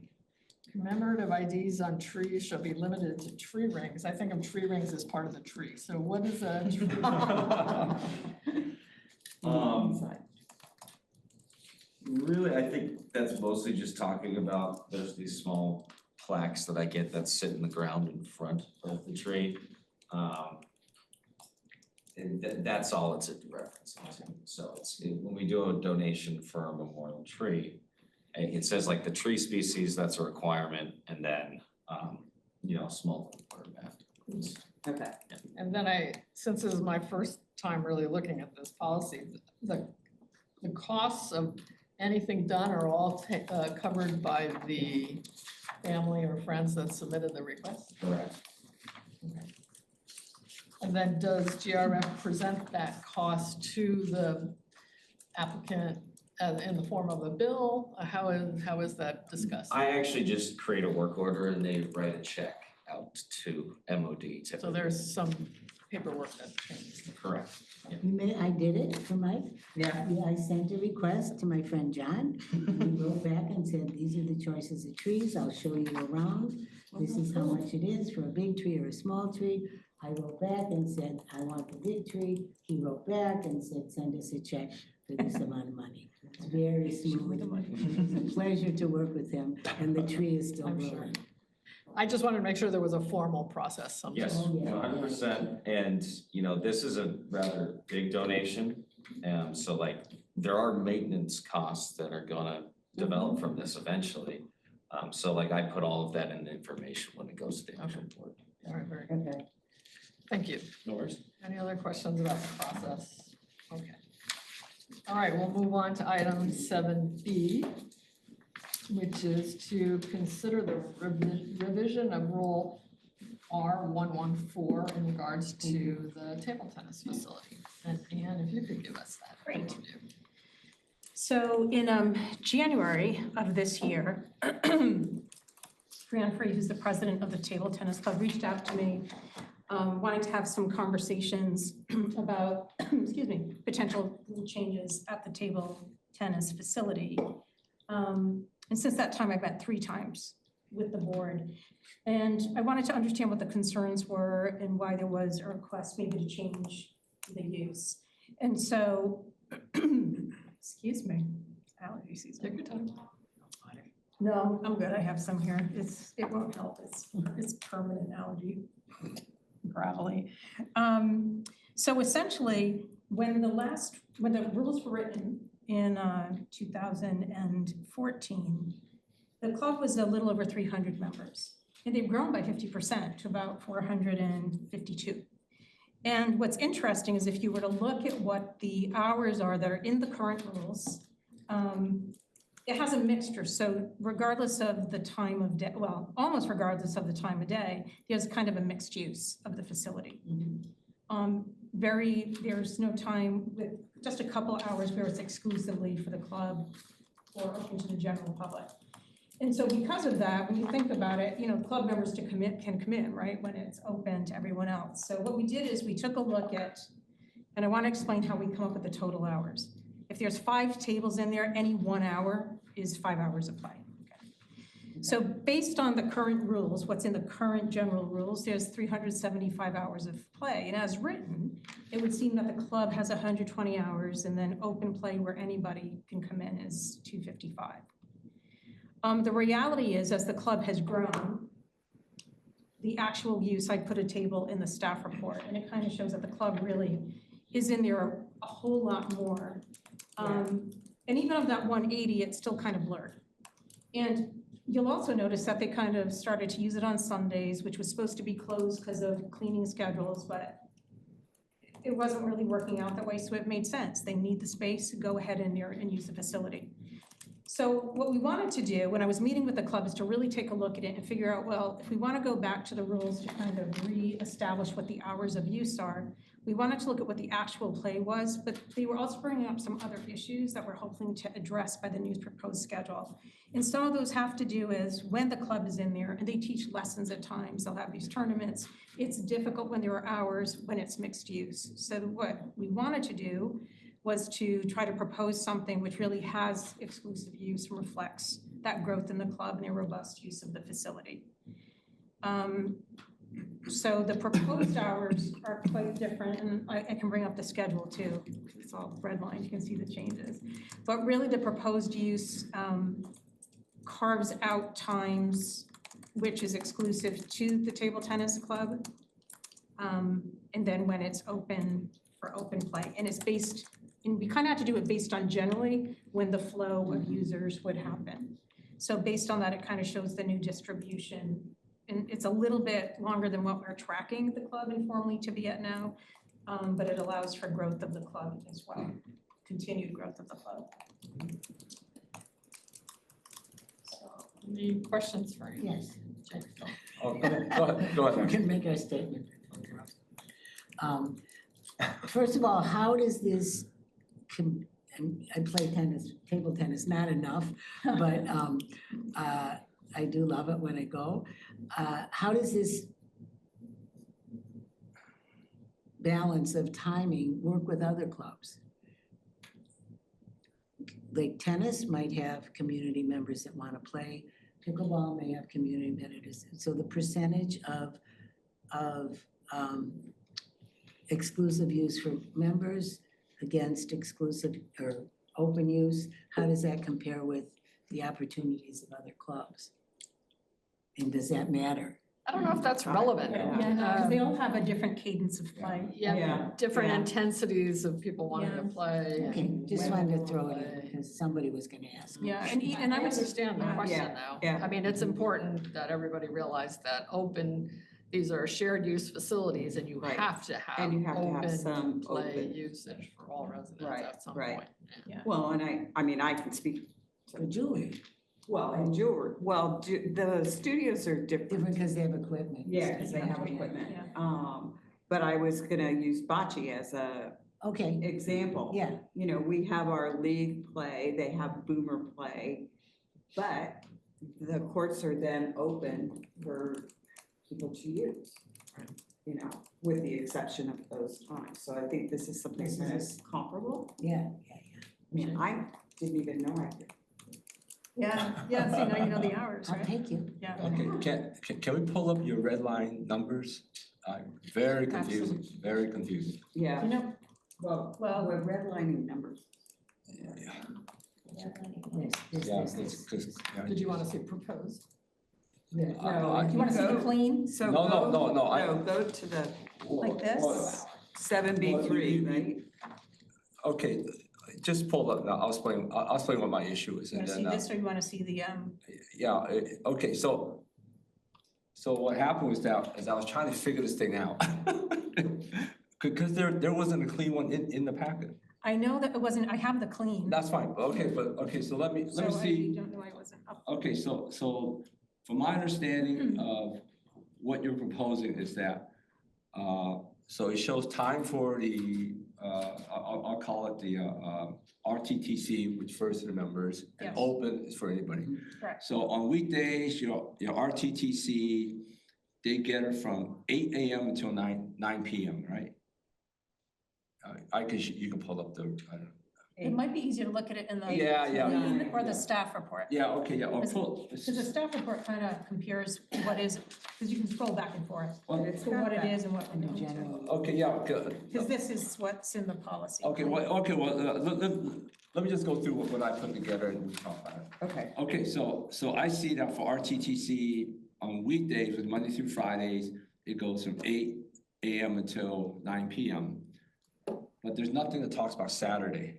commemorative IDs on trees shall be limited to tree rings. I think of tree rings as part of the tree. So what is a tree? Really, I think that's mostly just talking about, there's these small plaques that I get that sit in the ground in front of the tree. And that's all it's referencing to. So when we do a donation for a memorial tree, it says like the tree species, that's a requirement, and then, small photograph. Okay. And then since this is my first time really looking at this policy, the costs of anything done are all covered by the family or friends that submitted the request? Correct. Okay. And then does GRF present that cost to the applicant in the form of a bill? How is that discussed? I actually just create a work order and they write a check out to MOD typically. So there's some paperwork that changes. Correct. I did it for Mike. Yeah. I sent a request to my friend John. He wrote back and said, these are the choices of trees. I'll show you around. This is how much it is for a big tree or a small tree. I wrote back and said, I want the big tree. He wrote back and said, send us a check for this amount of money. It's very smooth. It's a pleasure to work with him, and the tree is still I'm sure. growing. I just wanted to make sure there was a formal process. Yes, Oh, yeah. 100%. And, this is a rather big donation. So there are maintenance costs that are gonna develop from this eventually. So I put all of that in the information when it goes to the actual board. All right, very good. Okay. Thank you. No worries. Any other questions about the process? Okay. All right, we'll move on to item 7B. which is to consider the revision of Rule R114 in regards to the table tennis facility. And Anne, if you could give us that. Great. overview. So in January of this year, Fran Free, who's the president of the Table Tennis Club, reached out to me wanting to have some conversations about, excuse me, potential rule changes at the table tennis facility. And since that time, I've met 3 times with the board. And I wanted to understand what the concerns were and why there was a request maybe to change the use. And so, excuse me, allergy season. Take your time. No, I'm good. I have some here. It won't help. It's permanent allergy, gravelly. So essentially, when the rules were written in 2014, the club was a little over 300 members. And they've grown by 50% to about 452. And what's interesting is if you were to look at what the hours are that are in the current rules, it has a mixture. So regardless of the time of day, well, almost regardless of the time of day, there's kind of a mixed use of the facility. There's no time with just a couple hours where it's exclusively for the club or open to the general public. And so because of that, when you think about it, club members can come in, right, when it's open to everyone else. So what we did is we took a look at, and I want to explain how we come up with the total hours. If there's 5 tables in there, any 1 hour is 5 hours of play. Okay. So based on the current rules, what's in the current general rules, there's 375 hours of play. And as written, it would seem that the club has 120 hours and then open play where anybody can come in is 255. The reality is, as the club has grown, the actual use, I put a table in the staff report, and it kind of shows that the club really is in there a whole lot more. And even of that 180, it's still kind of blurred. And you'll also notice that they kind of started to use it on Sundays, which was supposed to be closed because of cleaning schedules, but it wasn't really working out that way, so it made sense. They need the space, go ahead in there and use the facility. So what we wanted to do when I was meeting with the club is to really take a look at it and figure out, well, if we want to go back to the rules to kind of reestablish what the hours of use are, we wanted to look at what the actual play was, but they were also bringing up some other issues that we're hoping to address by the new proposed schedule. And some of those have to do is when the club is in there and they teach lessons at times, they'll have these tournaments. It's difficult when there are hours when it's mixed use. So what we wanted to do was to try to propose something which really has exclusive use and reflects that growth in the club and a robust use of the facility. So the proposed hours are quite different, and I can bring up the schedule too. It's all redlined, you can see the changes. But really the proposed use carves out times which is exclusive to the table tennis club. And then when it's open for open play, and it's based, and we kind of have to do it based on generally when the flow of users would happen. So based on that, it kind of shows the new distribution. And it's a little bit longer than what we're tracking the club informally to be at now, but it allows for growth of the club as well, continued growth of the club. So, any questions for you? Yes, Oh, go ahead. we can make our statement. First of all, how does this, and I play tennis, table tennis, not enough, but I do love it when I go. How does this balance of timing work with other clubs? Like tennis might have community members that want to play. Pickleball may have community members. So the percentage of exclusive use for members against exclusive or open use, how does that compare with the opportunities of other clubs? And does that matter? I don't know if that's relevant. Yeah, no, because they all have a different cadence of play. Yeah, different Yeah. intensities of people wanting to Yeah. play. Okay, and just when wanted they to throw wanna it in play. because somebody was gonna ask. Yeah, And I understand the Yeah. question now. Yeah. I mean, it's important that everybody realize that these are shared use facilities and you Right. have to have And you have to have open some play open. usage for all residents Right, at some right. point. Yeah. Well, and I mean, I can speak For Julie. Well, and jewelry, the studios are Different different. because they have equipment. Yeah, because they have equipment. But I was gonna use bocce as a Okay, example. yeah, You know, we have our league play, they have boomer play, but the courts are then open for people to use. You know, with the exception of those times. So I think this is something that is comparable. yeah. I mean, I didn't even know I could. Yeah, see, now you know the hours, I'll right? take you. Yeah. Okay, can we pull up your red line numbers? Very confusing, very confusing. Yeah, You know, well, Well- we're redlining numbers. This. Did you want to see proposed? Yeah. No, you wanna see the clean, So No, no, go- no, I- go to the like this? 7B3, right? Okay, just pull up, now I'll explain what my issue is You and wanna see then, this, or you wanna see the, yeah, okay, so what happened was that, as I was trying to figure this thing out, because there wasn't a clean one in the packet. I know that it wasn't, I have the clean. That's fine, okay, so let me So I see. don't know why it wasn't up. Okay, so from my understanding of what you're proposing is that, so it shows time for the, I'll call it the RTTC, which refers to the members, and Yes. open is for anybody. Correct. So on weekdays, your RTTC, they get it from 8 AM until 9 PM, right? You can pull up the, I don't know. It might be easier to look at it in the Yeah, clean or yeah. the staff report. Yeah, okay, yeah, or Because- pull. Because the staff report kind of compares what is, because you can scroll back and forth Well, for what it is and what we're In doing. general. Okay, yeah, good. Because this is what's in the policy. Okay, well, let me just go through what I put together and we talk about it. Okay. Okay, so I see that for RTTC on weekdays, with Monday through Fridays, it goes from 8 AM until 9 PM. But there's nothing that talks about Saturday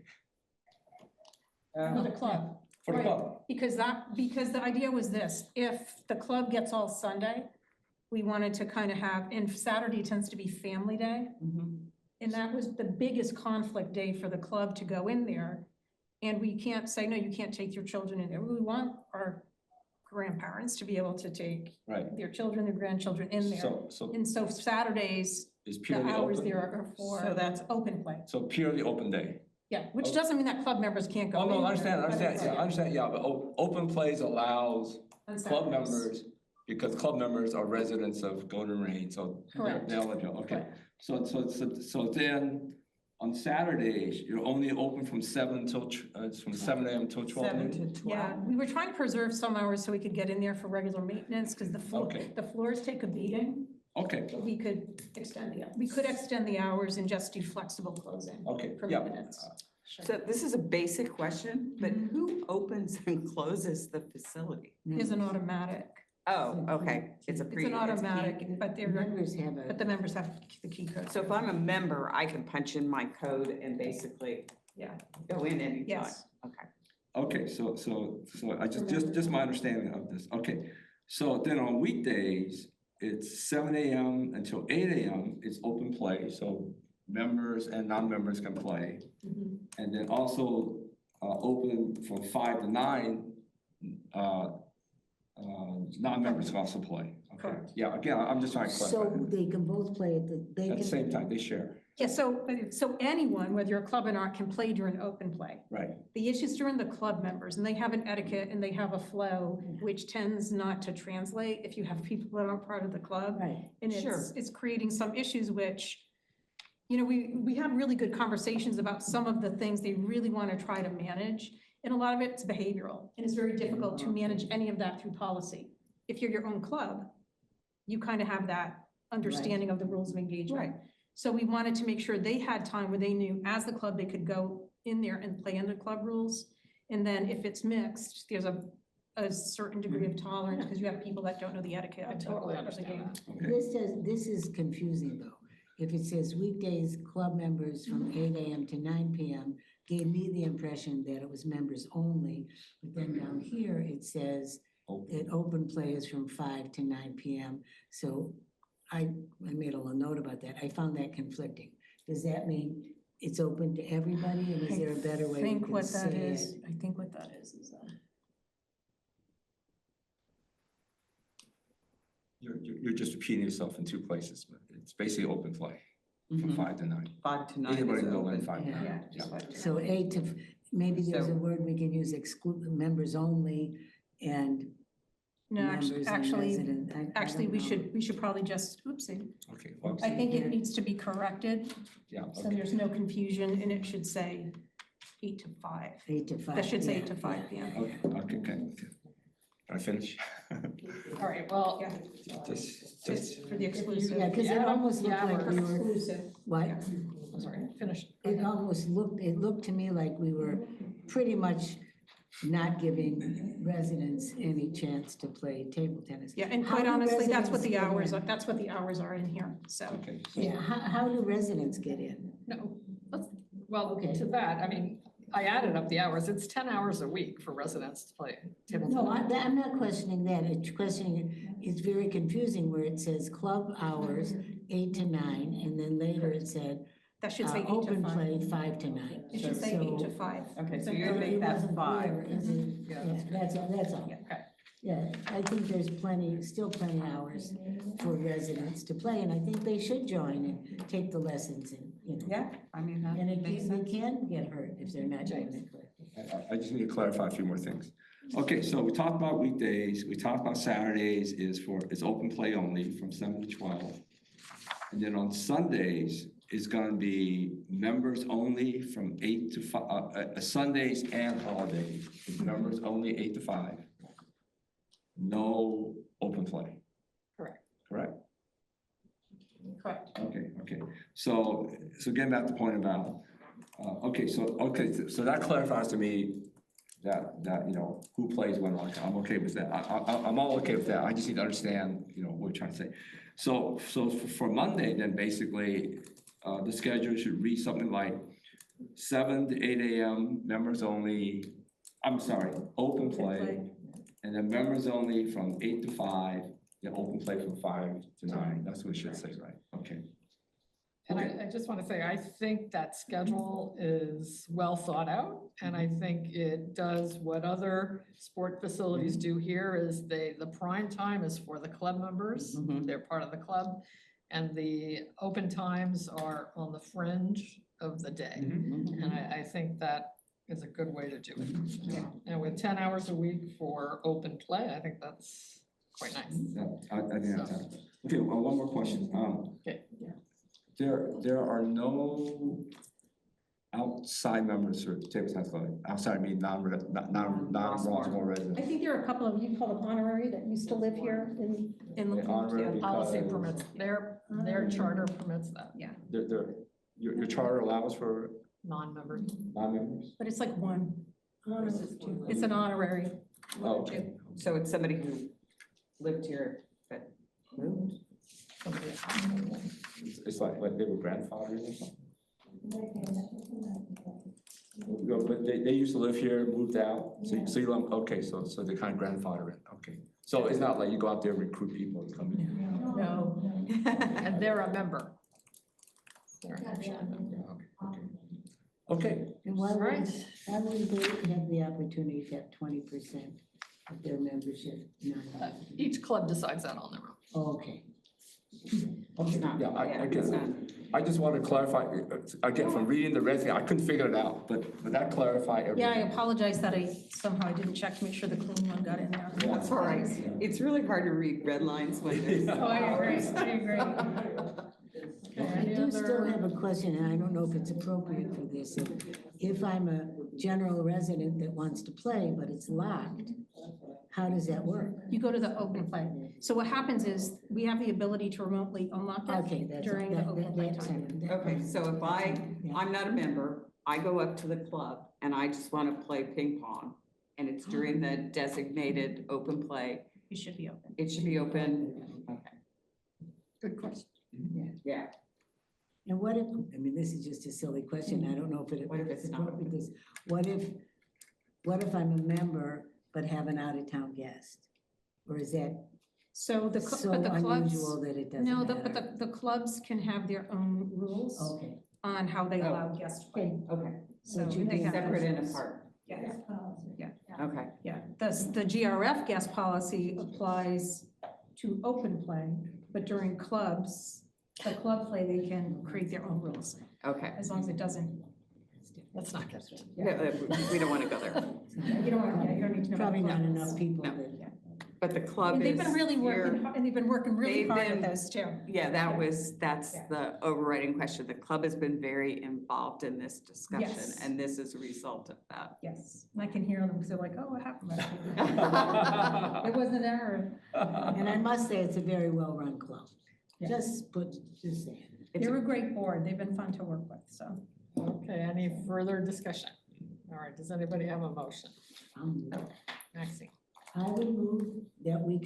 For the club. for the Right. club. Because the idea was this, if the club gets all Sunday, we wanted to kind of have, and Saturday tends to be family day. And that was the biggest conflict day for the club to go in there. And we can't say, no, you can't take your children in there. We want our grandparents to be able to take Right. their children, their grandchildren in there. So And so Saturdays, it's the purely hours open. there are for So that's open play. So purely open day. Yeah, which Okay. doesn't mean that club members can't go Oh, in no, there, I understand, but it's- yeah, I understand, yeah, but open plays allows on club Saturdays. members, because club members are residents of Golden Rain, so they're Correct. eligible, okay. Correct. So then, on Saturdays, you're only open from 7 till, it's from 7 AM till 12 7 noon? to 12. Yeah, we were trying to preserve some hours so we could get in there for regular maintenance, because Okay. the floors take a beating. Okay, But we could extend the hours and just do flexible closing okay, for yeah. minutes. So this is a basic question, but who opens and closes the facility? Is an automatic. Oh, okay, it's a It's pre. an automatic, but The they're, members have but the members have the key code. So if I'm a member, I can punch in my code and basically Yeah, go in anytime? yes. Okay. Okay, so I just my understanding of this, okay. So then on weekdays, it's 7 AM until 8 AM, it's open play, so members and non-members can play. Mhm. And then also open from 5 to 9, non-members can also play. Okay. Correct. Yeah, again, I'm just trying to So clarify. they can both play At the same time, they share, Yeah, so anyone, whether you're a club or not, can play during open play. right? The issues during the club members, and they have an etiquette and they have a flow, which tends not to translate if you have people that aren't part of the club. Right. And Sure. it's creating some issues which, you know, we have really good conversations about some of the things they really want to try to manage. And a lot of it's behavioral, and it's very difficult to manage any of that through policy. If you're your own club, you kind of have that understanding of the rules of engagement. So we wanted to make sure they had time where they knew as the club, they could go in there and play under club rules. And then if it's mixed, there's a certain degree of tolerance because you have people that don't know the etiquette I of totally the understand game. that. Okay. This is confusing though. If it says weekdays, club members from 8 AM to 9 PM, gave me the impression that it was members only. But then down here, it says that open play is from 5 to 9 PM. So I made a little note about that. I found that conflicting. Does that mean it's open to everybody and is there a better way I we think can what that say is, it? I think what that is you're just repeating yourself in two places, but it's basically open play from Mhm. 5 to 9. 5 to 9 Anybody is can go in open. 5 to Yeah. 9. Yeah, Yeah. just 5 to So 8 to, maybe there's So- a word we can use, exclude, members only and No, members and actually, resident. I actually, don't know. we should probably just, oopsie. Okay, well, I think Yeah. it needs to be corrected, yeah, so okay. there's no confusion, and it should say 8 to 5. 8 to 5. That should say yeah, 8 to 5 yeah. p.m. Okay. Can I finish? All right, well, Yeah, Just, just for the exclusive. Yeah, because it Yeah, almost looked yeah, like we were, Exclusive. what? Yeah. I'm sorry, finish. It almost looked, it looked to me like we were pretty much not giving residents any chance to play table tennis. Yeah, and How quite do honestly, that's what the residents get hours, in? are. That's what the hours are in here, so. okay. so- Yeah, how do residents get in? No, well, Okay. to that, I mean, I added up the hours. It's 10 hours a week for residents to play table No, tennis. I'm not questioning that. It's questioning, it's very confusing where it says club hours 8 to 9, and then later it said That should say 8 to open 5. play 5 to 9. It should say 8 to 5. Okay, so So you're gonna It make that wasn't 5. clear, is it? Yeah, Yeah, that's all, that's all. Okay. Yeah, I think there's still plenty hours for residents to play, and I think they should join and take the lessons and, you know. Yeah, I mean, that And it makes can, sense. they can get hurt if they're not doing it correctly. I just need to clarify a few more things. Okay, so we talked about weekdays, we talked about Saturdays is open play only from 7 to 12. And then on Sundays is gonna be members only from 8 to 5, Sundays and holidays, it's members only 8 to 5. No open play. Correct. Correct? Correct. Okay. So getting back to the point about, so that clarifies to me that, you know, who plays when, like, I'm okay with that. I'm all okay with that. I just need to understand, you know, what we're trying to say. So for Monday, then basically, the schedule should read something like 7 to 8 a.m. members only, open play. And then members only from 8 to 5, then open play from 5 to 9. That's what it should say, right? Okay. And I just want to say, I think that schedule is well thought out. And I think it does what other sport facilities do here is the prime time is for the club members. Mhm. They're part of the club. And the open times are on the fringe of the day. Mhm. And I think that is a good way to do it. And with 10 hours a week for open play, I think that's quite nice. Yeah, I think that's it. Okay, well, one more question. Okay. There are no outside members for table tennis club. Outside, I mean, non-Baltimore I residents. think there are a couple of, you call them honorary, that used to live here in Yeah, honorary. yeah. Policy Because- permits, their charter permits that, Your charter allows for non-members. non-members? But it's like one. It's an honorary. Oh, okay. So it's somebody who lived here but moved? It's like they were grandfathers or something? No, but they used to live here, moved out, so you lump, okay, so they kind of grandfather it, okay. So it's not like you go out there and recruit people to come in? No. And they're a member. They're an actual member. Okay, And why Right. would they have the opportunity to have 20% of their membership? Each club decides that on their own. Oh, okay. It's not. yeah, I it's not. guess, I just want to clarify, again, from reading the resume, I couldn't figure it out, but that clarified everything. Yeah, I apologize that I didn't check to make sure the clean one got in there. Yeah. That's all right. It's really hard to read red lines when there's. Yeah. Oh, I agree. I do still have a question, and I don't know if it's appropriate for this. If I'm a general resident that wants to play, but it's locked, how does that work? You go to the open play. So what happens is, we have the ability to remotely unlock Okay, it that's. during the open play time. Okay, so if I'm not a member, I go up to the club and I just want to play ping pong, and it's during the designated open play, You should be open. it should be open. Okay, Good question. yeah. And what if, I mean, this is just a silly question, I don't know if What if it's not? appropriate, this, what if I'm a member but have an out-of-town guest? Or is that So the, so but the clubs, unusual that it doesn't no, matter? but the clubs can have their own rules Okay, on how they Oh. allow guest play. Okay, So Which would they be have. separate and rules. apart. Yeah, Okay, yeah. The GRF guest policy applies to open play, but during clubs, the club play, they can create their own rules, Okay. as long as it doesn't. Let's not get. Yeah, we don't want to go there. You don't want, yeah, you don't need to know. about Probably not clubs. enough people No. that. But the club And is. they've been really working, here. and they've been working really They've hard been- at those too. Yeah, that's Yeah. the overriding question. The club has been very involved in this discussion, Yes. and this is a result of that. Yes, and I can hear them, because they're like, oh, what happened? It wasn't an error. And I must say, it's a very well-run club. Yeah. Just saying. It's They're a great board. They've been fun to work with, so. Okay, any further discussion? All right, does anybody have a motion? Maxine? I would move that we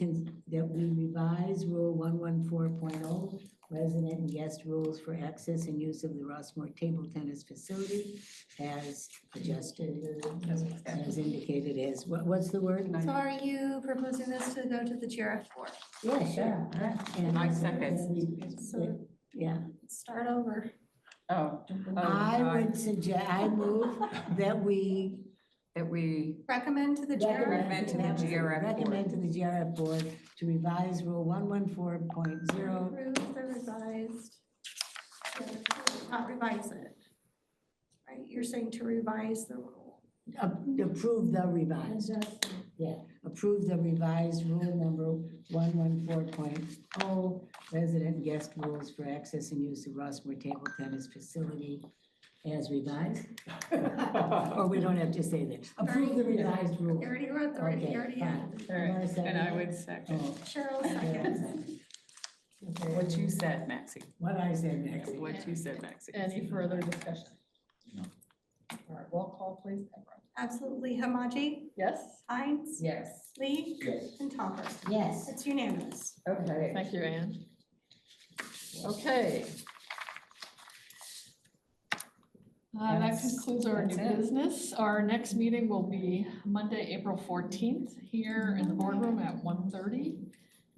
revise Rule 114.0, resident and guest rules for access and use of the Rossmore table tennis facility as adjusted, as indicated as, what's the word? So are you proposing this to go to the GRF board? Yeah, sure. And I second. So Yeah, start over. Oh. I would suggest, I move that we That we, Recommend to the GRF. Recommend to the GRF board. Recommend to the GRF board to revise Rule 114.0. Approve the revised. Not revise it. Right, you're saying to revise the rule. Approve the revised, approve the revised rule number 114.0, resident and guest rules for access and use of Rossmore table tennis facility as revised. Or we don't have to say that. Approve the revised rule. You already wrote the, right. Okay, You already fine. had it. All right, and I would second. Oh, Cheryl seconds. what you said, Maxie. what I said next. What you said, Maxie. Any further discussion? All right, roll call, please. Deborah. Absolutely. Hamaji, Yes? Hines, Yes. Lee, Yes. and Topper. Yes. It's unanimous. Okay. Thank you, Anne. Okay. That That's- concludes our new that's it. business. Our next meeting will be Monday, April 14th, here in the boardroom at 1:30.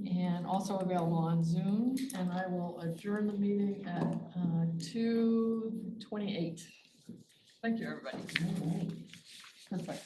And also available on Zoom, and I will adjourn the meeting at 2:28. Thank you, everybody. All right. Perfect.